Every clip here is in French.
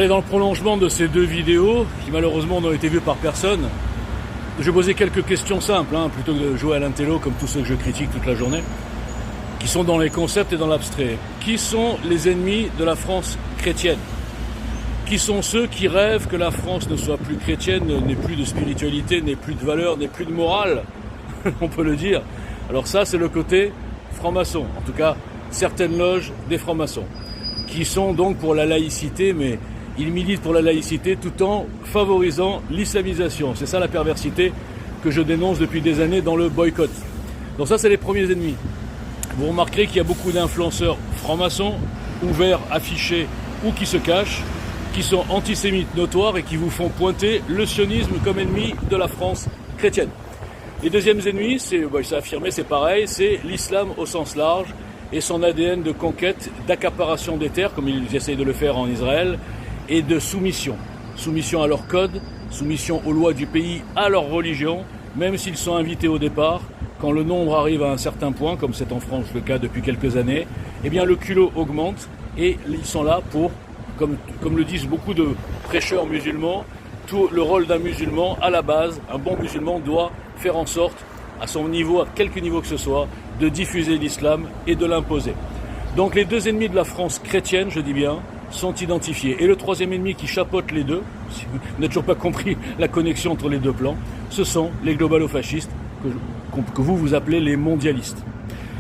Et dans le prolongement de ces deux vidéos, qui malheureusement n'ont été vues par personne, je vais poser quelques questions simples, plutôt que de jouer à l'intello comme tous ceux que je critique toute la journée, qui sont dans les concepts et dans l'abstrait. Qui sont les ennemis de la France chrétienne? Qui sont ceux qui rêvent que la France ne soit plus chrétienne, n'ait plus de spiritualité, n'ait plus de valeur, n'ait plus de morale? On peut le dire. Alors ça, c'est le côté franc-maçon, en tout cas certaines loges des francs-maçons, qui sont donc pour la laïcité, mais ils militent pour la laïcité tout en favorisant l'islamisation. C'est ça la perversité que je dénonce depuis des années dans le boycott. Donc ça, c'est les premiers ennemis. Vous remarquerez qu'il y a beaucoup d'influenceurs francs-maçons, ouverts, affichés ou qui se cachent, qui sont antisémites notoires et qui vous font pointer le sionisme comme ennemi de la France chrétienne. Les deuxièmes ennemis, c'est affirmé, c'est pareil, c'est l'islam au sens large et son ADN de conquête, d'accaparation des terres, comme ils essayent de le faire en Israël, et de soumission. Soumission à leur code, soumission aux lois du pays, à leur religion, même s'ils sont invités au départ. Quand le nombre arrive à un certain point, comme c'est en France le cas depuis quelques années, eh bien le culot augmente et ils sont là pour, comme le disent beaucoup de prêcheurs musulmans, tout le rôle d'un musulman, à la base, un bon musulman doit faire en sorte, à son niveau, à quelque niveau que ce soit, de diffuser l'islam et de l'imposer. Donc les deux ennemis de la France chrétienne, je dis bien, sont identifiés. Et le troisième ennemi qui chapeaute les deux, si vous n'avez toujours pas compris la connexion entre les deux plans, ce sont les globalo-fascistes que vous appelez les mondialistes.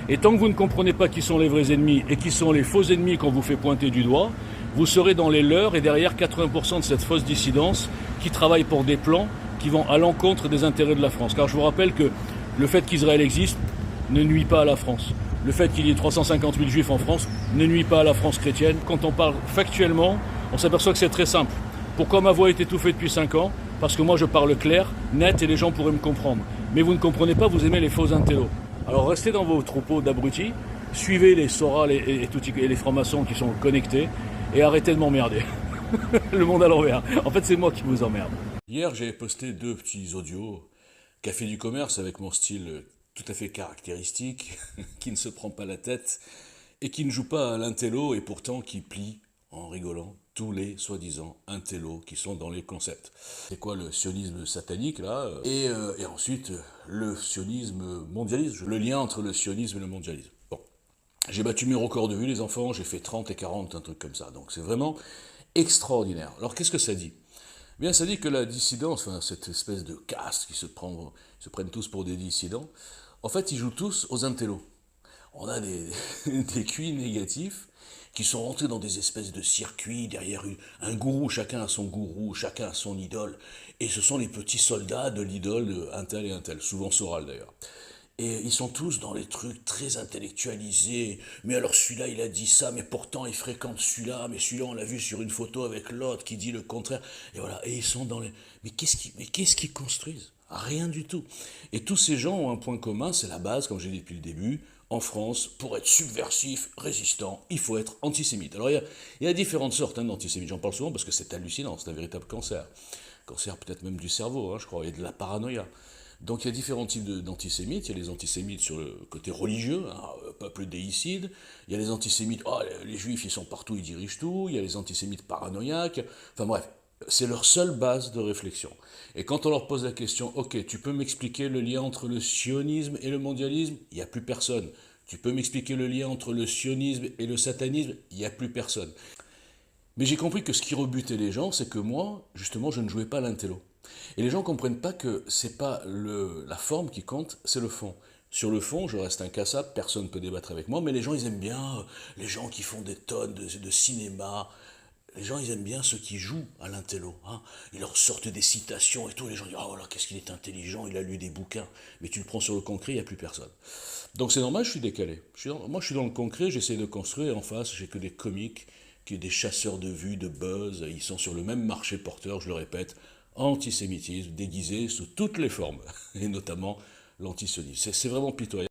Et tant que vous ne comprenez pas qui sont les vrais ennemis et qui sont les faux ennemis qu'on vous fait pointer du doigt, vous serez dans les leurs et derrière 80% de cette fausse dissidence qui travaille pour des plans qui vont à l'encontre des intérêts de la France. Car je vous rappelle que le fait qu'Israël existe ne nuit pas à la France. Le fait qu'il y ait 350 000 juifs en France ne nuit pas à la France chrétienne. Quand on parle factuellement, on s'aperçoit que c'est très simple. Pourquoi ma voix est étouffée depuis 5 ans? Parce que moi je parle clair, net et les gens pourraient me comprendre. Mais vous ne comprenez pas, vous aimez les faux intellos. Alors restez dans vos troupeaux d'abrutis, suivez les Sora et les francs-maçons qui sont connectés et arrêtez de m'emmerder. Le monde à l'envers. En fait, c'est moi qui vous emmerde. Hier, j'ai posté 2 petits audios, Café du commerce avec mon style tout à fait caractéristique, qui ne se prend pas la tête et qui ne joue pas à l'intello et pourtant qui plie en rigolant tous les soi-disant intellos qui sont dans les concepts. C'est quoi le sionisme satanique là et ensuite le sionisme mondialiste, le lien entre le sionisme et le mondialisme. Bon, j'ai battu mes records de vue les enfants, j'ai fait 30 et 40, un truc comme ça, donc c'est vraiment extraordinaire. Alors qu'est-ce que ça dit ? Eh bien, ça dit que la dissidence, enfin, cette espèce de caste qui se prennent tous pour des dissidents, en fait, ils jouent tous aux intellos. On a des QI négatifs qui sont rentrés dans des espèces de circuits derrière un gourou, chacun a son gourou, chacun a son idole, et ce sont les petits soldats de l'idole un tel et un tel, souvent Soral d'ailleurs. Et ils sont tous dans les trucs très intellectualisés. Mais alors celui-là, il a dit ça, mais pourtant il fréquente celui-là, mais celui-là, on l'a vu sur une photo avec l'autre qui dit le contraire. Et voilà, et ils sont dans les... Mais qu'est-ce qu'ils construisent? Rien du tout. Et tous ces gens ont un point commun, c'est la base, comme j'ai dit depuis le début. En France, pour être subversif, résistant, il faut être antisémite. Alors il y a différentes sortes d'antisémites, j'en parle souvent parce que c'est hallucinant, c'est un véritable cancer. Cancer peut-être même du cerveau, je crois, et de la paranoïa. Donc il y a différents types d'antisémites. Il y a les antisémites sur le côté religieux, peuple déicide. Il y a les antisémites, les juifs ils sont partout, ils dirigent tout. Il y a les antisémites paranoïaques. Enfin bref, c'est leur seule base de réflexion. Et quand on leur pose la question, ok, tu peux m'expliquer le lien entre le sionisme et le mondialisme? Il n'y a plus personne. Tu peux m'expliquer le lien entre le sionisme et le satanisme? Il n'y a plus personne. Mais j'ai compris que ce qui rebutait les gens, c'est que moi, justement, je ne jouais pas à l'intello. Et les gens ne comprennent pas que c'est pas la forme qui compte, c'est le fond. Sur le fond, je reste incassable, personne ne peut débattre avec moi, mais les gens, ils aiment bien les gens qui font des tonnes de cinéma. Les gens, ils aiment bien ceux qui jouent à l'intello. Ils leur sortent des citations et tout. Les gens disent, oh là, qu'est-ce qu'il est intelligent, il a lu des bouquins. Mais tu le prends sur le concret, il n'y a plus personne. Donc c'est normal, je suis décalé. Moi, je suis dans le concret, j'essaie de construire. En face, j'ai que des comiques, des chasseurs de vues, de buzz. Ils sont sur le même marché porteur, je le répète, antisémitisme déguisé sous toutes les formes, et notamment l'antisionisme. C'est vraiment pitoyable.